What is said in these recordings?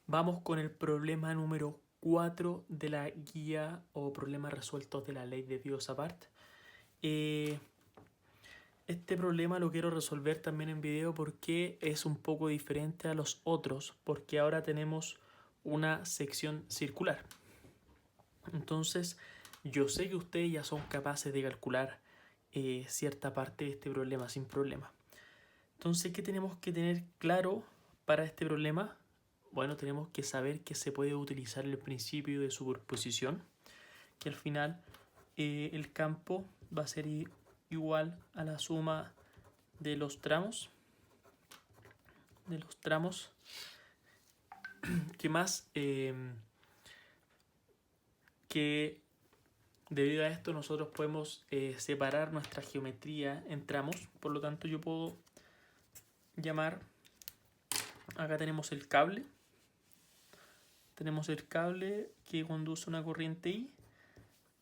Vamos con el problema número 4 de la guía o problemas resueltos de la ley de Biot-Savart. Este problema lo quiero resolver también en video porque es un poco diferente a los otros, porque ahora tenemos una sección circular. Entonces, yo sé que ustedes ya son capaces de calcular cierta parte de este problema sin problema. Entonces, ¿qué tenemos que tener claro para este problema? Bueno, tenemos que saber que se puede utilizar el principio de superposición, que al final el campo va a ser igual a la suma de los tramos, que más que debido a esto nosotros podemos separar nuestra geometría en tramos. Por lo tanto, yo puedo llamar, acá tenemos el cable que conduce una corriente I,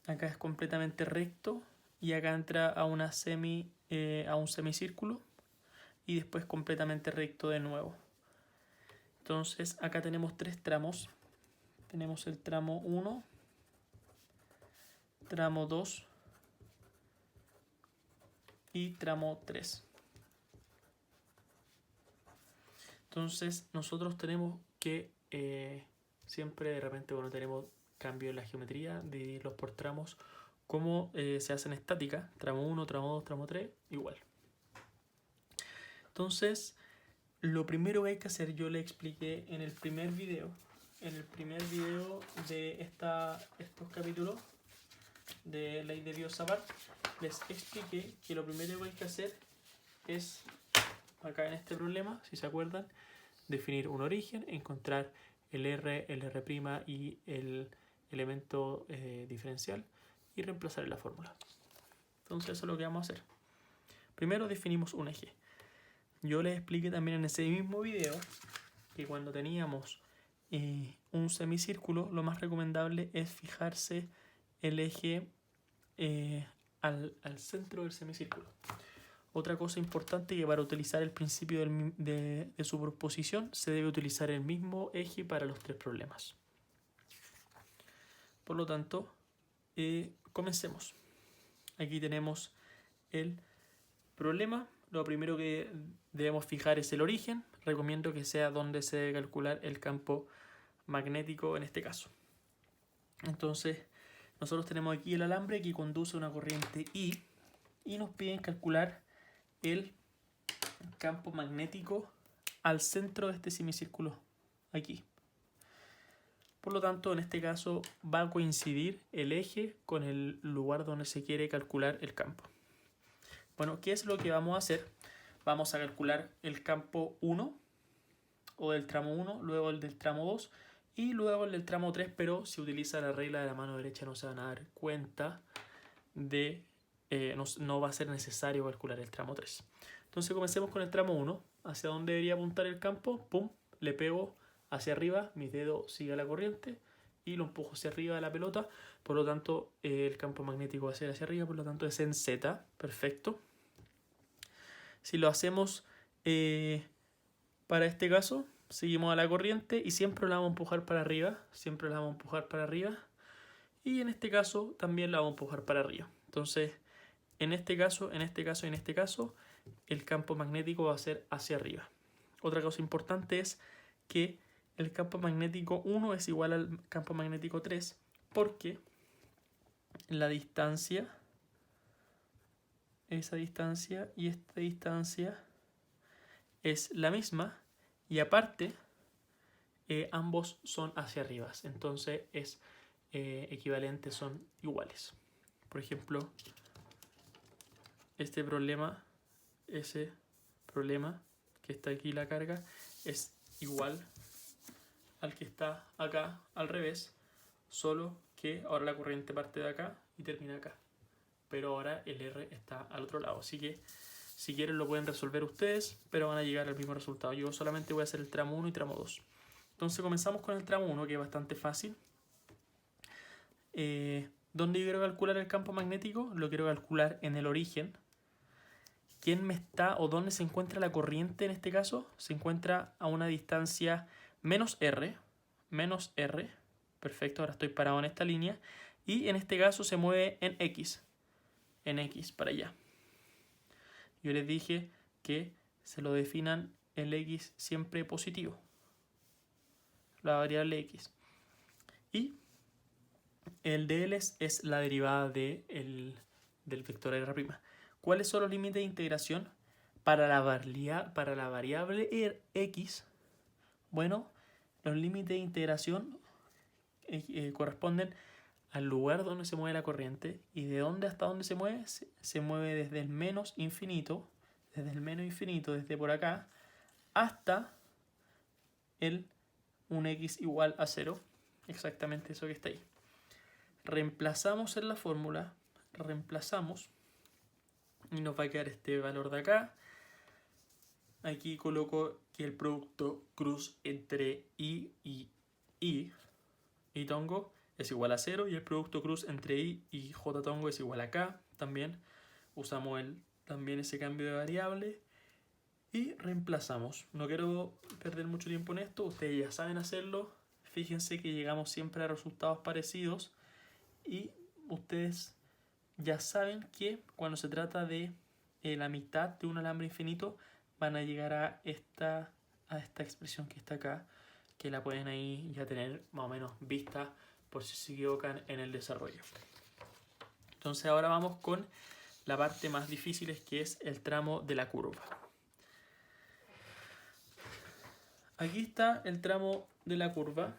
acá es completamente recto y acá entra a un semicírculo y después completamente recto de nuevo. Entonces acá tenemos tres tramos, tenemos el tramo 1, tramo 2 y tramo 3. Entonces nosotros tenemos que siempre de repente cuando tenemos cambio en la geometría, dividirlos por tramos como se hace en estática, tramo 1, tramo 2, tramo 3, igual. Entonces, lo primero que hay que hacer, yo le expliqué en el primer video de estos capítulos de ley de Biot-Savart, les expliqué que lo primero que hay que hacer es, acá en este problema, si se acuerdan, definir un origen, encontrar el R, el R' y el elemento diferencial y reemplazar en la fórmula. Entonces eso es lo que vamos a hacer. Primero definimos un eje. Yo les expliqué también en ese mismo video que cuando teníamos un semicírculo, lo más recomendable es fijarse el eje al centro del semicírculo. Otra cosa importante, que para utilizar el principio de superposición se debe utilizar el mismo eje para los tres problemas. Por lo tanto, comencemos. Aquí tenemos el problema. Lo primero que debemos fijar es el origen. Recomiendo que sea donde se debe calcular el campo magnético en este caso. Entonces, nosotros tenemos aquí el alambre que conduce una corriente I y nos piden calcular el campo magnético al centro de este semicírculo, aquí. Por lo tanto, en este caso va a coincidir el eje con el lugar donde se quiere calcular el campo. Bueno, ¿qué es lo que vamos a hacer? Vamos a calcular el campo 1 o del tramo 1, luego el del tramo 2 y luego el del tramo 3, pero si utiliza la regla de la mano derecha no se van a dar cuenta de no va a ser necesario calcular el tramo 3. Entonces comencemos con el tramo 1. ¿Hacia dónde debería apuntar el campo? Pum, le pego hacia arriba, mi dedo sigue la corriente y lo empujo hacia arriba de la pelota. Por lo tanto, el campo magnético va a ser hacia arriba, por lo tanto es en Z. Perfecto. Si lo hacemos para este caso, seguimos a la corriente y siempre la vamos a empujar para arriba. Y en este caso también la vamos a empujar para arriba. Entonces, en este caso, el campo magnético va a ser hacia arriba. Otra cosa importante es que el campo magnético 1 es igual al campo magnético 3 porque la distancia, esa distancia y esta distancia es la misma y aparte ambos son hacia arriba. Entonces es equivalente, son iguales. Por ejemplo, ese problema que está aquí, la carga, es igual al que está acá al revés, solo que ahora la corriente parte de acá y termina acá, pero ahora el R está al otro lado. Así que si quieren lo pueden resolver ustedes, pero van a llegar al mismo resultado. Yo solamente voy a hacer el tramo 1 y tramo 2. Entonces comenzamos con el tramo 1, que es bastante fácil. ¿Dónde yo quiero calcular el campo magnético? Lo quiero calcular en el origen. ¿Quién me está o dónde se encuentra la corriente en este caso? Se encuentra a una distancia menos R. menos r. Perfecto, ahora estoy parado en esta línea. Y en este caso se mueve en x. En x para allá. Yo les dije que se lo definan el x siempre positivo. La variable x. Y el de L es la derivada del vector r'. ¿Cuáles son los límites de integración para la variable x? Bueno, los límites de integración corresponden al lugar donde se mueve la corriente. ¿Y de dónde hasta dónde se mueve? Se mueve desde el menos infinito, desde por acá, hasta un x igual a 0. Exactamente eso que está ahí. Reemplazamos en la fórmula, y nos va a quedar este valor de acá. Aquí coloco que el producto cruz entre I y tongo es igual a 0, y el producto cruz entre I y J tongo es igual a K. También usamos también ese cambio de variable y reemplazamos. No quiero perder mucho tiempo en esto, ustedes ya saben hacerlo. Fíjense que llegamos siempre a resultados parecidos. Y ustedes ya saben que cuando se trata de la mitad de un alambre infinito, van a llegar a esta expresión que está acá, que la pueden ahí ya tener más o menos vista por si se equivocan en el desarrollo. Entonces ahora vamos con la parte más difícil, que es el tramo de la curva. Aquí está el tramo de la curva.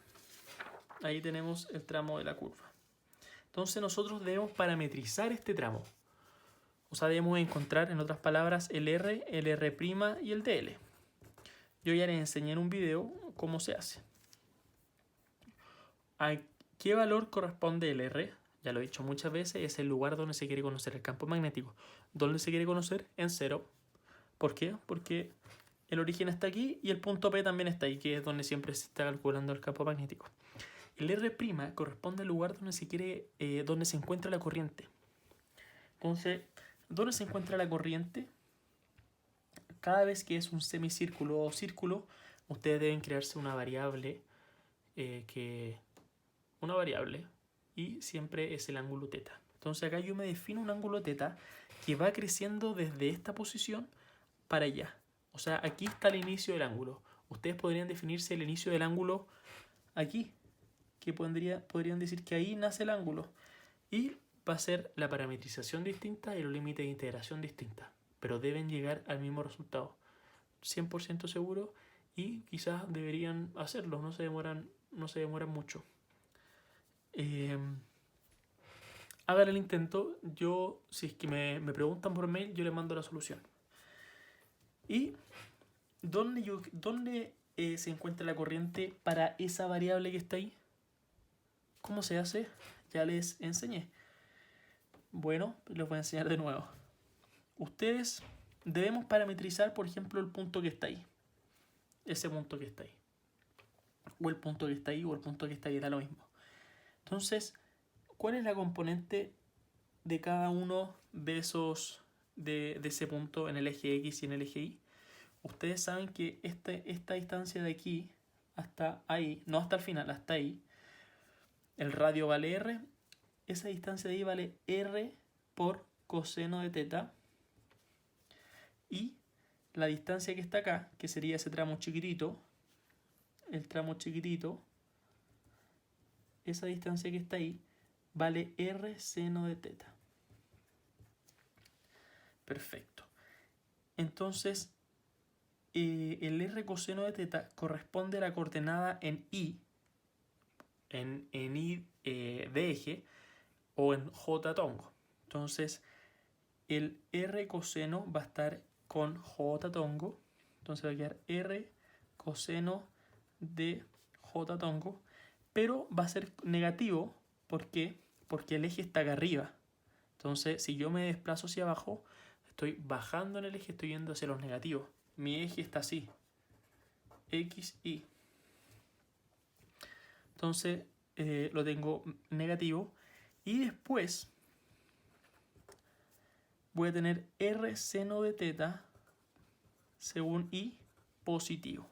Ahí tenemos el tramo de la curva. Entonces nosotros debemos parametrizar este tramo. O sea, debemos encontrar, en otras palabras, el R, el R' y el DL. Yo ya les enseñé en un video cómo se hace. ¿A qué valor corresponde el R? Ya lo he dicho muchas veces, es el lugar donde se quiere conocer el campo magnético. ¿Dónde se quiere conocer? En 0. ¿Por qué? Porque el origen está aquí y el punto P también está ahí, que es donde siempre se está calculando el campo magnético. El R' corresponde al lugar donde se encuentra la corriente. Entonces, ¿dónde se encuentra la corriente? Cada vez que es un semicírculo o círculo, ustedes deben crearse una variable, y siempre es el ángulo teta. Entonces acá yo me defino un ángulo teta que va creciendo desde esta posición para allá. O sea, aquí está el inicio del ángulo. Ustedes podrían definirse el inicio del ángulo aquí, que podrían decir que ahí nace el ángulo. Y va a ser la parametrización distinta y los límites de integración distinta. Pero deben llegar al mismo resultado. 100% seguro, y quizás deberían hacerlo. No se demoran mucho. Hagan el intento. Yo, si es que me preguntan por mail, yo les mando la solución. ¿Y dónde se encuentra la corriente para esa variable que está ahí? ¿Cómo se hace? Ya les enseñé. Bueno, les voy a enseñar de nuevo. Ustedes debemos parametrizar, por ejemplo, el punto que está ahí. Ese punto que está ahí. O el punto que está ahí, o el punto que está ahí, da lo mismo. Entonces, ¿cuál es la componente de cada uno de ese punto en el eje X y en el eje Y? Ustedes saben que esta distancia de aquí hasta ahí, no hasta el final, hasta ahí, el radio vale R. Esa distancia de ahí vale R por coseno de teta. Y la distancia que está acá, que sería ese tramo chiquitito, esa distancia que está ahí, vale R seno de teta. Perfecto. Entonces, el R coseno de teta corresponde a la coordenada en I, en I de eje, o en J tongo. Entonces, el R coseno va a estar con J tongo. Entonces va a quedar R coseno de J tongo. Pero va a ser negativo. ¿Por qué? Porque el eje está acá arriba. Entonces, si yo me desplazo hacia abajo, estoy bajando en el eje, estoy yendo hacia los negativos. Mi eje está así. X, Y. Entonces, lo tengo negativo. Y después voy a tener R seno de teta según I positivo.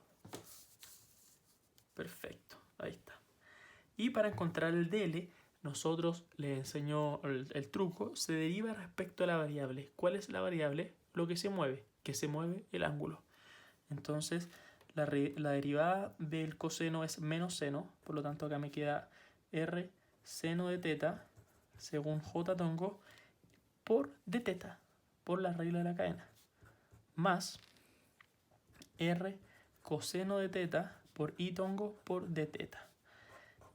Perfecto. Ahí está. Y para encontrar el DL, nosotros les enseñó el truco, se deriva respecto a la variable. ¿Cuál es la variable? Lo que se mueve el ángulo. Entonces, la derivada del coseno es menos seno, por lo tanto acá me queda r seno de teta, según j tongo, por d teta, por la regla de la cadena, más r coseno de teta por i tongo por d teta.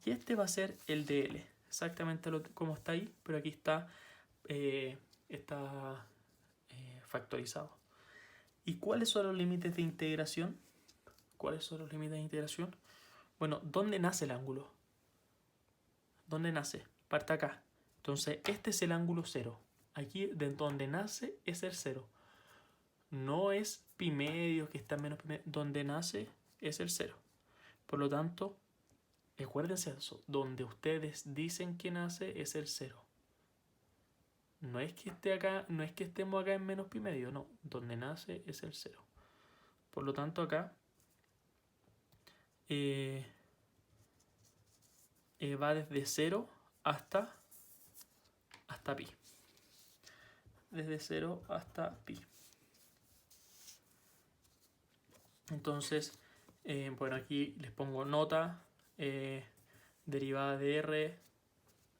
Y este va a ser el DL, exactamente como está ahí, pero aquí está, factorizado. ¿Y cuáles son los límites de integración? ¿Cuáles son los límites de integración? Bueno, ¿dónde nace el ángulo? ¿Dónde nace? Parte acá. Entonces, este es el ángulo 0. Aquí, de donde nace, es el 0. No es pi medio, que está menos pi medio. Donde nace, es el 0. Por lo tanto, recuérdense eso. Donde ustedes dicen que nace, es el 0. No es que esté acá, no es que estemos acá en menos pi medio, no. Donde nace, es el 0. Por lo tanto, acá va desde 0 hasta pi. Desde 0 hasta pi. Entonces, bueno, aquí les pongo nota, derivada de r,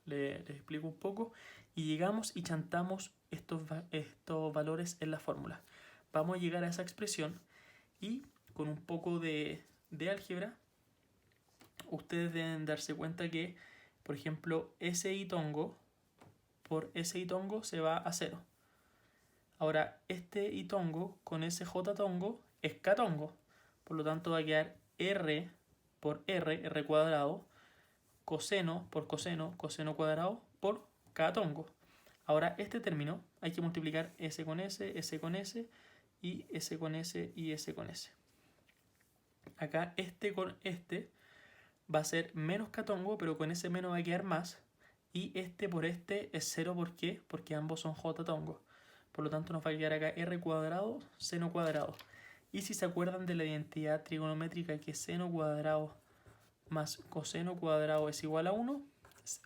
les explico un poco, y llegamos y chantamos estos valores en la fórmula. Vamos a llegar a esa expresión y con un poco de álgebra, ustedes deben darse cuenta que, por ejemplo, SI tongo por SI tongo se va a 0. Ahora, este I tongo con SJ tongo es K tongo. Por lo tanto, va a quedar R por R cuadrado, coseno por coseno, coseno cuadrado por K tongo. Ahora, este término hay que multiplicar S con S, S con S, y S con S, y S con S. Acá este con este va a ser menos K tongo, pero con ese menos va a quedar más. Y este por este es 0, ¿por qué? Porque ambos son J tongo. Por lo tanto nos va a quedar acá R cuadrado, seno cuadrado. Y si se acuerdan de la identidad trigonométrica que seno cuadrado más coseno cuadrado es igual a 1,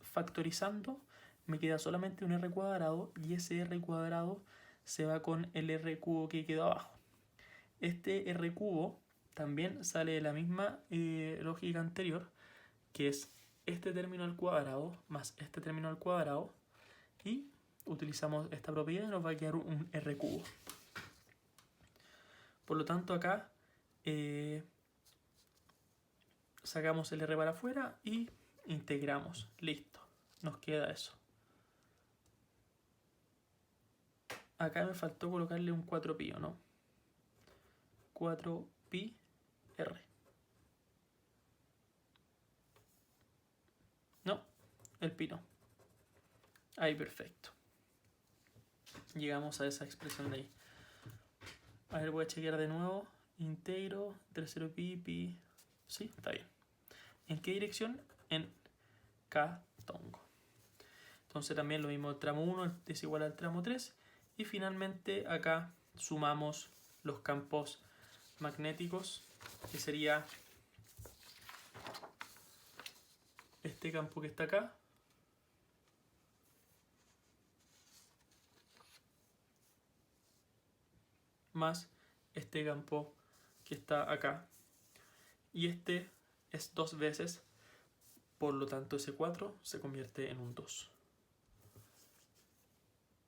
factorizando me queda solamente un R cuadrado y ese R cuadrado se va con el R cubo que quedó abajo. Este R cubo también sale de la misma lógica anterior, que es este término al cuadrado más este término al cuadrado, y utilizamos esta propiedad y nos va a quedar un R cubo. Por lo tanto acá sacamos el R para afuera y integramos. Listo, nos queda eso. Acá me faltó colocarle un 4pi, ¿no? 4pi R. No, el pi no. Ahí, perfecto. Llegamos a esa expresión de ahí. A ver, voy a chequear de nuevo. Integro, tercero pi, pi. Sí, está bien. ¿En qué dirección? En K tongo. Entonces también lo mismo, el tramo 1 es igual al tramo 3. Y finalmente acá sumamos los campos magnéticos, que sería este campo que está acá, más este campo que está acá. Y este es 2 veces, por lo tanto ese 4 se convierte en un 2.